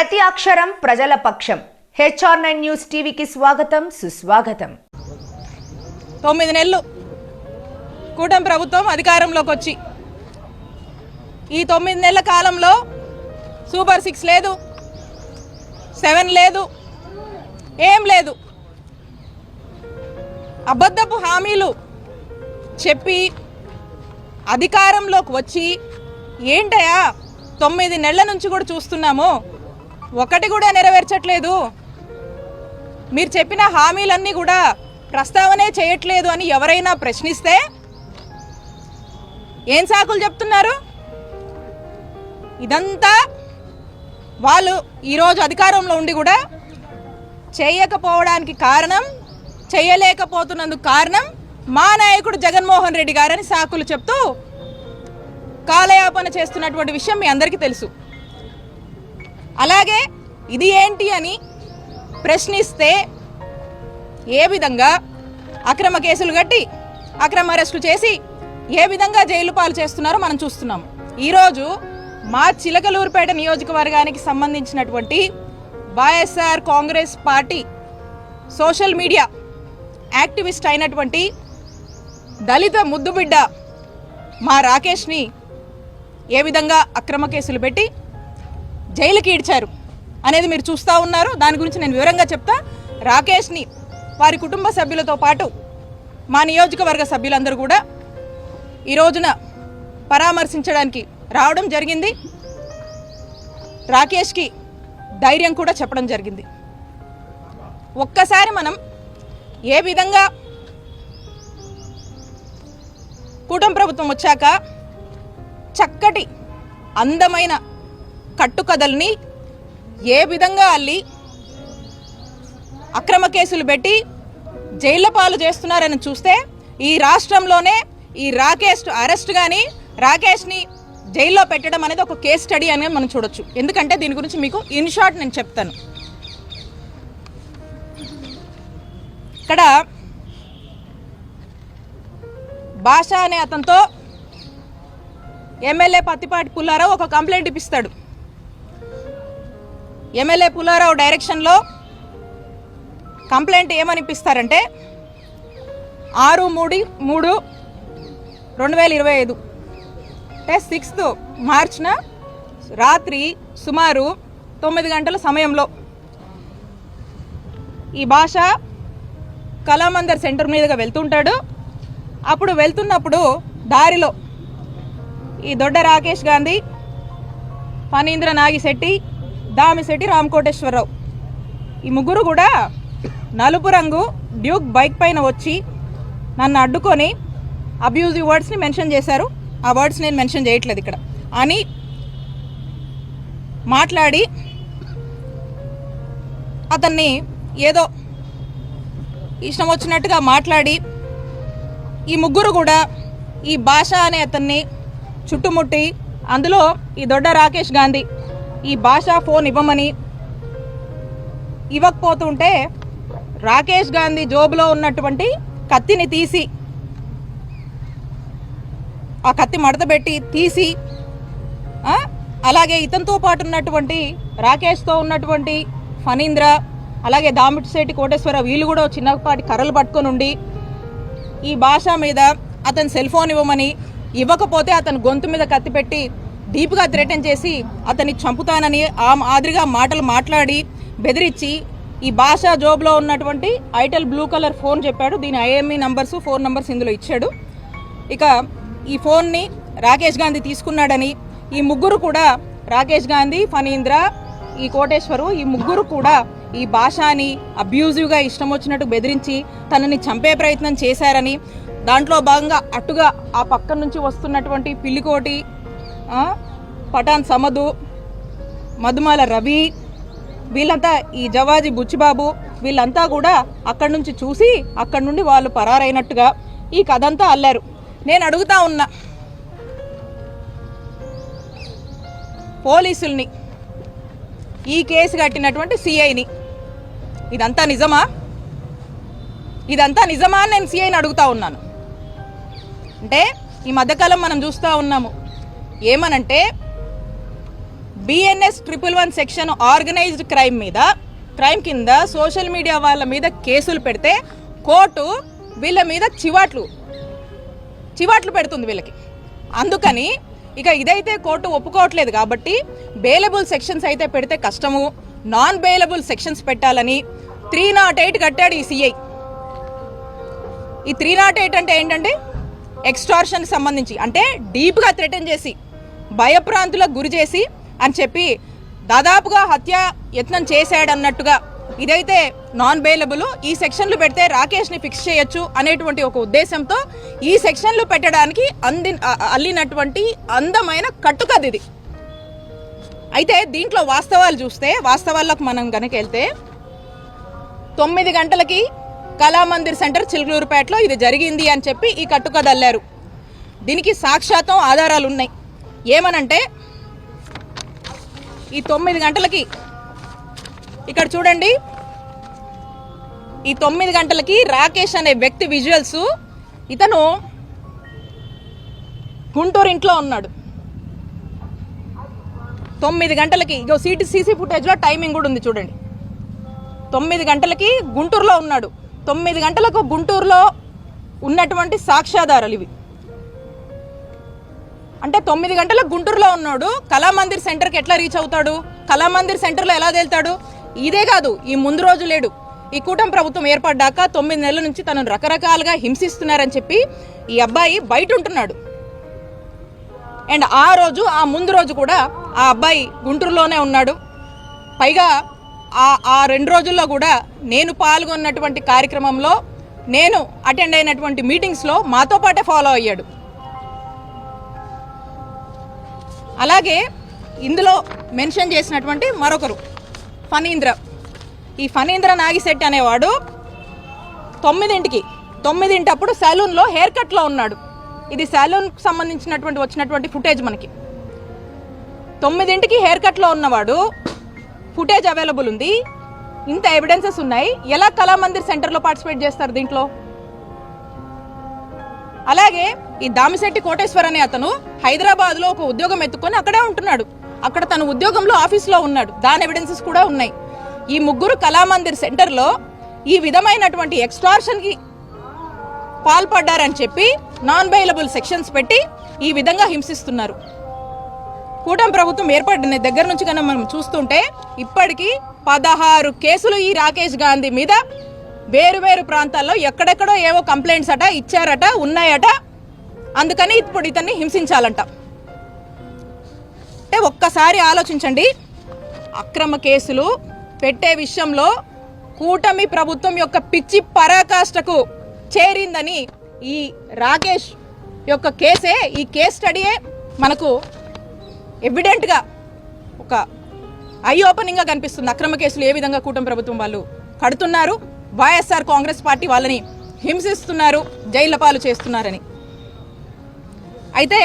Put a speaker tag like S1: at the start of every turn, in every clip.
S1: ప్రతి అక్షరం ప్రజల పక్షం. HR9 న్యూస్ టీవీకి స్వాగతం, సుస్వాగతం.
S2: 9 నెలలు కూటమి ప్రభుత్వం అధికారంలోకి వచ్చి ఈ 9 నెలల కాలంలో సూపర్ 6 లేదు, 7 లేదు, ఏం లేదు. అబద్ధపు హామీలు చెప్పి అధికారంలోకి వచ్చి ఏంటయా 9 నెలల నుంచి కూడా చూస్తున్నాము, ఒకటి కూడా నెరవేర్చట్లేదు, మీరు చెప్పిన హామీలన్నీ కూడా ప్రస్తావనే చేయట్లేదు అని ఎవరైనా ప్రశ్నిస్తే ఏం సాకులు చెప్తున్నారు? ఇదంతా వాళ్ళు ఈరోజు అధికారంలో ఉండి కూడా చేయకపోవడానికి కారణం, చేయలేకపోతున్నందుకు కారణం మా నాయకుడు జగన్మోహన్ రెడ్డి గారని సాకులు చెప్తూ కాలయాపన చేస్తున్నటువంటి విషయం మీ అందరికీ తెలుసు. అలాగే ఇది ఏంటి అని ప్రశ్నిస్తే ఏ విధంగా అక్రమ కేసులు కట్టి అక్రమ అరెస్టులు చేసి ఏ విధంగా జైలు పాలు చేస్తున్నారో మనం చూస్తున్నాం. ఈరోజు మా చిలకలూరుపేట నియోజకవర్గానికి సంబంధించినటువంటి YSR Congress party social media activist అయినటువంటి దళిత ముద్దుబిడ్డ మా రాకేష్ని ఏ విధంగా అక్రమ కేసులు పెట్టి జైలుకి ఈడ్చారు అనేది మీరు చూస్తూ ఉన్నారు. దాని గురించి నేను వివరంగా చెప్తా. రాకేష్ని వారి కుటుంబ సభ్యులతో పాటు మా నియోజకవర్గ సభ్యులందరూ కూడా ఈ రోజున పరామర్శించడానికి రావడం జరిగింది. రాకేష్కి ధైర్యం కూడా చెప్పడం జరిగింది. ఒక్కసారి మనం ఏ విధంగా కూటమి ప్రభుత్వం వచ్చాక చక్కటి అందమైన కట్టుకథల్ని ఏ విధంగా అల్లి అక్రమ కేసులు పెట్టి జైళ్ల పాలు చేస్తున్నారని చూస్తే ఈ రాష్ట్రంలోనే ఈ రాకేష్ అరెస్ట్ కానీ రాకేష్ని జైల్లో పెట్టడం అనేది ఒక కేస్ స్టడీ అనేది మనం చూడొచ్చు. ఎందుకంటే దీని గురించి మీకు ఇన్ షార్ట్ నేను చెప్తాను. ఇక్కడ భాష అనే అతనితో ఎమ్మెల్యే పత్తిపాటి పుల్లారావు ఒక కంప్లైంట్ ఇప్పిస్తాడు. ఎమ్మెల్యే పుల్లారావు డైరెక్షన్లో కంప్లైంట్ ఏమని ఇప్పిస్తారంటే 6/3/2025 అంటే 6th మార్చిన రాత్రి సుమారు 9 గంటల సమయంలో ఈ భాష కళామందర్ సెంటర్ మీదుగా వెళ్తుంటాడు. అప్పుడు వెళ్తున్నప్పుడు దారిలో ఈ దొడ్డ రాకేష్ గాంధీ, ఫణీంద్ర నాగిశెట్టి, దామిశెట్టి రామకోటేశ్వరరావు ఈ ముగ్గురు కూడా నలుపు రంగు డ్యూక్ బైక్ పైన వచ్చి నన్ను అడ్డుకొని అబ్యూజివ్ వర్డ్స్ని మెన్షన్ చేశారు. ఆ వర్డ్స్ నేను మెన్షన్ చేయట్లేదు ఇక్కడ అని మాట్లాడి అతన్ని ఏదో ఇష్టం వచ్చినట్టుగా మాట్లాడి ఈ ముగ్గురు కూడా ఈ భాష అనే అతన్ని చుట్టుముట్టి అందులో ఈ దొడ్డ రాకేష్ గాంధీ ఈ భాష ఫోన్ ఇవ్వమని ఇవ్వకపోతుంటే రాకేష్ గాంధీ జోబులో ఉన్నటువంటి కత్తిని తీసి ఆ కత్తి మడతపెట్టి తీసి అలాగే ఇతనితో పాటు ఉన్నటువంటి రాకేష్తో ఉన్నటువంటి ఫణీంద్ర అలాగే దామిశెట్టి కోటేశ్వరరావు వీళ్ళు కూడా చిన్నపాటి కర్రలు పట్టుకొని ఉండి ఈ భాష మీద అతను సెల్ ఫోన్ ఇవ్వమని, ఇవ్వకపోతే అతను గొంతు మీద కత్తి పెట్టి డీప్గా థ్రెటన్ చేసి అతన్ని చంపుతానని ఆ మాదిరిగా మాటలు మాట్లాడి బెదిరించి ఈ భాష జోబులో ఉన్నటువంటి ఐటెల్ బ్లూ కలర్ ఫోన్ చెప్పాడు. దీని IME నంబర్స్, ఫోన్ నంబర్స్ ఇందులో ఇచ్చాడు. ఇక ఈ ఫోన్ని రాకేష్ గాంధీ తీసుకున్నాడని ఈ ముగ్గురు కూడా రాకేష్ గాంధీ, ఫణీంద్ర, ఈ కోటేశ్వరు ఈ ముగ్గురు కూడా ఈ భాషని అబ్యూజివ్గా ఇష్టం వచ్చినట్టు బెదిరించి తనని చంపే ప్రయత్నం చేశారని, దాంట్లో భాగంగా అటుగా ఆ పక్క నుంచి వస్తున్నటువంటి పిల్లికోటి, పఠాన్ సమదు, మధుమాల రవి వీళ్ళంతా ఈ జవాజీ బుచ్చిబాబు వీళ్ళంతా కూడా అక్కడి నుంచి చూసి అక్కడి నుండి వాళ్ళు పరారైనట్టుగా ఈ కథ అంతా అల్లారు. నేను అడుగుతా ఉన్నా పోలీసుల్ని, ఈ కేసు కట్టినటువంటి CIని, ఇదంతా నిజమా? ఇదంతా నిజమా అని నేను CIని అడుగుతా ఉన్నాను. అంటే ఈ మధ్యకాలం మనం చూస్తూ ఉన్నాము ఏమనంటే BNS 111 సెక్షన్ ఆర్గనైజ్డ్ క్రైమ్ కింద సోషల్ మీడియా వాళ్ళ మీద కేసులు పెడితే కోర్టు వీళ్ళ మీద చివాట్లు పెడుతుంది వీళ్ళకి. అందుకని ఇక ఇదైతే కోర్టు ఒప్పుకోవట్లేదు కాబట్టి బెయిలబుల్ సెక్షన్స్ అయితే పెడితే కష్టము, నాన్ బెయిలబుల్ సెక్షన్స్ పెట్టాలని 308 కట్టాడు ఈ సిఐ. ఈ 308 అంటే ఏంటంటే ఎక్స్టార్షన్ సంబంధించి, అంటే డీప్గా థ్రెటన్ చేసి భయప్రాంతులకు గురి చేసి అని చెప్పి దాదాపుగా హత్య యత్నం చేశాడన్నట్టుగా ఇదైతే నాన్ బెయిలబుల్. ఈ సెక్షన్లు పెడితే రాకేష్ని ఫిక్స్ చేయొచ్చు అనేటువంటి ఒక ఉద్దేశంతో ఈ సెక్షన్లు పెట్టడానికి అల్లినటువంటి అందమైన కట్టుకథ ఇది. అయితే దీంట్లో వాస్తవాలు చూస్తే, వాస్తవాలకు మనం కనుక వెళ్తే 9 గంటలకి కళామందిర్ సెంటర్ చిలుకలూరుపేటలో ఇది జరిగింది అని చెప్పి ఈ కట్టుకథ అల్లారు. దీనికి సాక్షాత్తం ఆధారాలు ఉన్నాయి. ఏమనంటే ఈ 9 గంటలకి ఇక్కడ చూడండి, ఈ 9 గంటలకి రాకేష్ అనే వ్యక్తి విజువల్స్, ఇతను గుంటూరు ఇంట్లో ఉన్నాడు. 9 గంటలకి ఇగో సీసీ ఫుటేజ్లో టైమింగ్ కూడా ఉంది చూడండి. 9 గంటలకి గుంటూరులో ఉన్నాడు. 9 గంటలకు గుంటూరులో ఉన్నటువంటి సాక్ష్యాధారాలు ఇవి. అంటే 9 గంటలకు గుంటూరులో ఉన్నాడు, కళామందిర్ సెంటర్కి ఎట్లా రీచ్ అవుతాడు, కళామందిర్ సెంటర్లో ఎలా తేలుతాడు? ఇదే కాదు, ఈ ముందు రోజు లేడు. ఈ కూటమి ప్రభుత్వం ఏర్పడ్డాక 9 నెలల నుంచి తనను రకరకాలుగా హింసిస్తున్నారని చెప్పి ఈ అబ్బాయి బయట ఉంటున్నాడు. అండ్ ఆ ముందు రోజు కూడా ఆ అబ్బాయి గుంటూరులోనే ఉన్నాడు. పైగా ఆ 2 రోజుల్లో కూడా నేను పాల్గొన్నటువంటి కార్యక్రమంలో, నేను అటెండ్ అయినటువంటి మీటింగ్స్లో మాతో పాటే ఫాలో అయ్యాడు. అలాగే ఇందులో మెన్షన్ చేసినటువంటి మరొకరు ఫణీంద్ర. ఈ ఫణీంద్ర నాగిశెట్టి అనేవాడు 9 అప్పుడు సెలూన్లో హెయిర్ కట్లో ఉన్నాడు. ఇది సెలూన్కి సంబంధించినటువంటి వచ్చినటువంటి ఫుటేజ్ మనకి. 9 హెయిర్ కట్లో ఉన్నవాడు, ఫుటేజ్ అవైలబుల్ ఉంది, ఇంత ఎవిడెన్సెస్ ఉన్నాయి. ఎలా కళామందిర్ సెంటర్లో పార్టిసిపేట్ చేస్తారు దీంట్లో? అలాగే ఈ దామిశెట్టి కోటేశ్వర్ అనే అతను హైదరాబాద్లో ఒక ఉద్యోగం ఎత్తుకొని అక్కడే ఉంటున్నాడు. అక్కడ తన ఉద్యోగంలో ఆఫీస్లో ఉన్నాడు. దాని ఎవిడెన్సెస్ కూడా ఉన్నాయి. ఈ ముగ్గురు కళామందిర్ సెంటర్లో ఈ విధమైనటువంటి ఎక్స్టార్షన్కి పాల్పడ్డారని చెప్పి నాన్ బెయిలబుల్ సెక్షన్స్ పెట్టి ఈ విధంగా హింసిస్తున్నారు. కూటమి ప్రభుత్వం ఏర్పడిన దగ్గర నుంచి కన్నా మనం చూస్తుంటే ఇప్పటికీ 16 కేసులు ఈ రాకేష్ గాంధీ మీద వేరు ప్రాంతాల్లో ఎక్కడెక్కడో ఏవో కంప్లైంట్స్ అట ఇచ్చారట, ఉన్నాయట. అందుకని ఇప్పుడు ఇతన్ని హింసించాలంట. అంటే ఒక్కసారి ఆలోచించండి, అక్రమ కేసులు పెట్టే విషయంలో కూటమి ప్రభుత్వం యొక్క పిచ్చి పరాకాష్ఠకు చేరిందని ఈ రాకేష్ యొక్క కేసే, ఈ కేస్ స్టడీయే మనకు ఎవిడెంట్గా ఒక ఐ ఓపెనింగ్గా కనిపిస్తుంది. అక్రమ కేసులు ఏ విధంగా కూటమి ప్రభుత్వం వాళ్ళు కడుతున్నారు, వైఎస్ఆర్ కాంగ్రెస్ పార్టీ వాళ్ళని హింసిస్తున్నారు, జైళ్ల పాలు చేస్తున్నారని. అయితే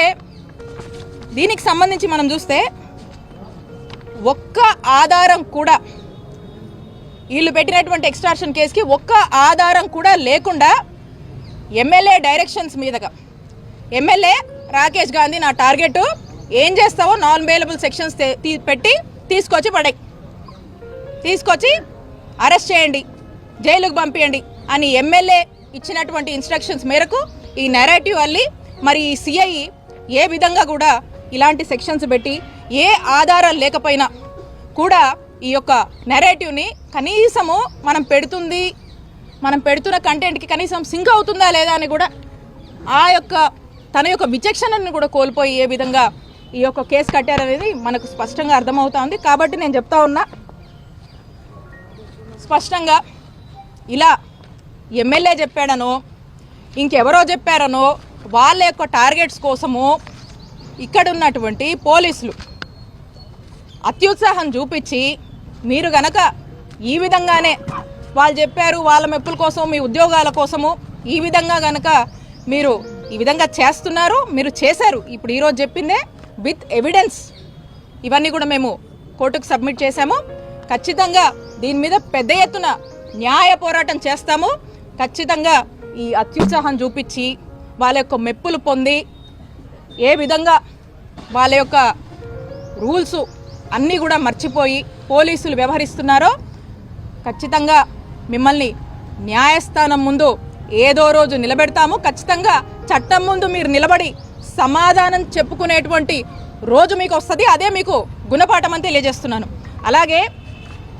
S2: దీనికి సంబంధించి మనం చూస్తే ఒక్క ఆధారం కూడా, వీళ్ళు పెట్టినటువంటి ఎక్స్టార్షన్ కేసుకి ఒక్క ఆధారం కూడా లేకుండా ఎమ్మెల్యే డైరెక్షన్స్ మీదగా ఎమ్మెల్యే రాకేష్ గాంధీ నా టార్గెట్ ఏం చేస్తావో నాన్ బెయిలబుల్ సెక్షన్స్ పెట్టి తీసుకొచ్చి అరెస్ట్ చేయండి, జైలుకు పంపించండి అని ఎమ్మెల్యే ఇచ్చినటువంటి ఇన్స్ట్రక్షన్స్ మేరకు ఈ నెరేటివ్ అల్లి మరి ఈ సిఐ ఏ విధంగా కూడా ఇలాంటి సెక్షన్స్ పెట్టి ఏ ఆధారాలు లేకపోయినా కూడా ఈ యొక్క నెరేటివ్ని కనీసము మనం పెడుతున్న కంటెంట్కి కనీసం సింక్ అవుతుందా లేదా అని కూడా తన యొక్క విచక్షణను కూడా కోల్పోయి ఏ విధంగా ఈ యొక్క కేసు కట్టారనేది మనకు స్పష్టంగా అర్థమవుతా ఉంది. కాబట్టి నేను చెప్తా ఉన్నా, స్పష్టంగా ఇలా ఎమ్మెల్యే చెప్పాడనో ఇంకెవరో చెప్పారనో వాళ్ళ యొక్క టార్గెట్స్ కోసము ఇక్కడ ఉన్నటువంటి పోలీసులు అత్యుత్సాహం చూపించి మీరు గనక ఈ విధంగానే వాళ్ళు చెప్పారు వాళ్ళ మెప్పుల కోసం మీ ఉద్యోగాల కోసము ఈ విధంగా గనక మీరు ఈ విధంగా చేస్తున్నారు, మీరు చేశారు. ఇప్పుడు ఈరోజు చెప్పిందే విత్ ఎవిడెన్స్ ఇవన్నీ కూడా మేము కోర్టుకు సబ్మిట్ చేశాము. ఖచ్చితంగా దీని మీద పెద్ద ఎత్తున న్యాయ పోరాటం చేస్తాము. ఖచ్చితంగా ఈ అత్యుత్సాహం చూపించి వాళ్ళ యొక్క మెప్పులు పొంది ఏ విధంగా వాళ్ళ యొక్క రూల్స్ అన్నీ కూడా మర్చిపోయి పోలీసులు వ్యవహరిస్తున్నారో ఖచ్చితంగా మిమ్మల్ని న్యాయస్థానం ముందు ఏదో రోజు నిలబెడతాము. ఖచ్చితంగా చట్టం ముందు మీరు నిలబడి సమాధానం చెప్పుకునేటువంటి రోజు మీకు వస్తుంది. అదే మీకు గుణపాఠం అని తెలియజేస్తున్నాను. అలాగే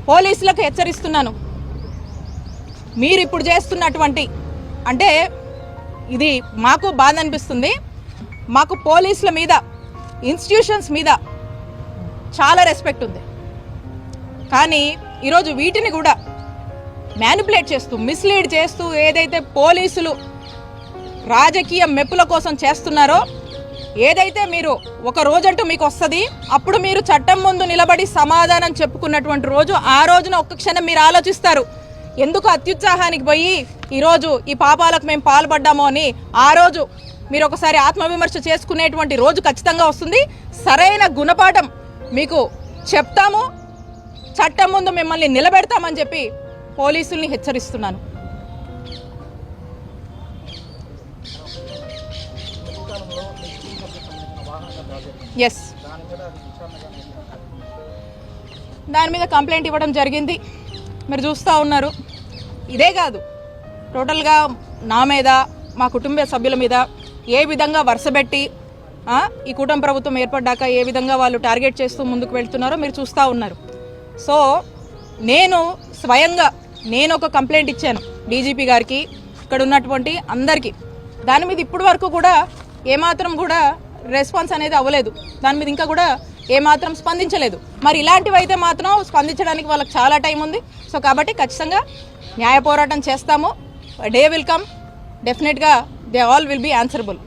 S2: పోలీసులకు హెచ్చరిస్తున్నాను, మీరు ఇప్పుడు చేస్తున్నటువంటి అంటే ఇది మాకు బాధ అనిపిస్తుంది. మాకు పోలీసుల మీద, ఇన్స్టిట్యూషన్స్ మీద చాలా రెస్పెక్ట్ ఉంది. కానీ ఈరోజు వీటిని కూడా మ్యానిపులేట్ చేస్తూ, మిస్లీడ్ చేస్తూ ఏదైతే పోలీసులు రాజకీయ మెప్పుల కోసం చేస్తున్నారో, ఏదైతే మీరు ఒక రోజంటూ మీకు వస్తుంది, అప్పుడు మీరు చట్టం ముందు నిలబడి సమాధానం చెప్పుకున్నటువంటి రోజు, ఆ రోజున ఒక్క క్షణం మీరు ఆలోచిస్తారు, ఎందుకు అత్యుత్సాహానికి పోయి ఈరోజు ఈ పాపాలకు మేము పాల్పడ్డామో అని. ఆ రోజు మీరు ఒకసారి ఆత్మవిమర్శ చేసుకునేటువంటి రోజు ఖచ్చితంగా వస్తుంది. సరైన గుణపాఠం మీకు చెప్తాము, చట్టం ముందు మిమ్మల్ని నిలబెడతామని చెప్పి పోలీసుల్ని హెచ్చరిస్తున్నాను. ఎస్, దాని మీద కంప్లైంట్ ఇవ్వడం జరిగింది. మీరు చూస్తూ ఉన్నారు. ఇదే కాదు, టోటల్గా నా మీద, మా కుటుంబ సభ్యుల మీద ఏ విధంగా వరుసపెట్టి ఈ కుటుంబ ప్రభుత్వం ఏర్పడ్డాక ఏ విధంగా వాళ్ళు టార్గెట్ చేస్తూ ముందుకు వెళ్తున్నారో మీరు చూస్తూ ఉన్నారు. సో నేను స్వయంగా ఒక కంప్లైంట్ ఇచ్చాను డీజీపీ గారికి, ఇక్కడ ఉన్నటువంటి అందరికీ. దాని మీద ఇప్పటి వరకు కూడా ఏమాత్రం కూడా రెస్పాన్స్ అనేది అవ్వలేదు. దాని మీద ఇంకా కూడా ఏమాత్రం స్పందించలేదు. మరి ఇలాంటివి అయితే మాత్రం స్పందించడానికి వాళ్ళకి చాలా టైం ఉంది. సో కాబట్టి ఖచ్చితంగా న్యాయ పోరాటం చేస్తాము. డే విల్ కమ్, డెఫినెట్గా they all will be answerable.